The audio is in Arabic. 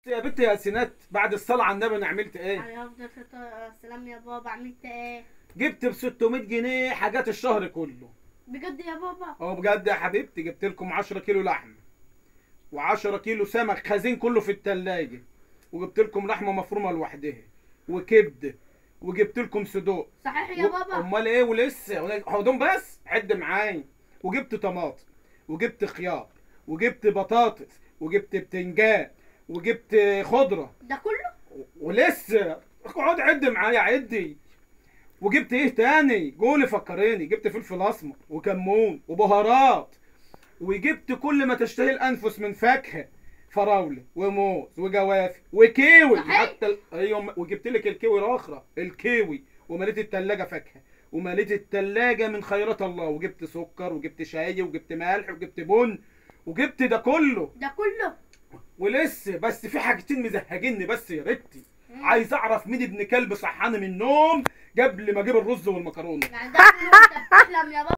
يا بنت يا سينات، بعد الصلاة على النبي انا عملت ايه؟ عليه افضل الصلاه والسلام يا بابا. عملت ايه؟ جبت ب 600 جنيه حاجات الشهر كله. بجد يا بابا؟ اهو بجد يا حبيبتي، جبت لكم 10 كيلو لحم و10 كيلو سمك خزين كله في التلاجة، وجبت لكم لحمه مفرومه لوحدها وكبده، وجبت لكم صدوق. صحيح يا بابا؟ امال ايه؟ ولسه هدوم بس عد معايا. وجبت طماطم، وجبت خيار، وجبت بطاطس، وجبت بتنجان، وجبت خضره. ده كله؟ ولسه اقعد عد معايا عدي. وجبت ايه تاني؟ قولي فكريني. جبت فلفل اسمر وكمون وبهارات، وجبت كل ما تشتهي الانفس من فاكهه، فراوله وموز وجوافه وكيوي. صحيح؟ حتى ايوه، وجبت لك الكيوي الاخرى، الكيوي، ومليت التلاجة فاكهه، ومليت التلاجة من خيرات الله، وجبت سكر، وجبت شاي، وجبت ملح، وجبت بن، وجبت ده كله. ده كله؟ ولسه بس في حاجتين مزهجني بس يا بنتي. عايز اعرف مين ابن كلب صحاني من النوم قبل ما اجيب الرز والمكرونه. يعني ده كله وانت بتحلم يا بابا؟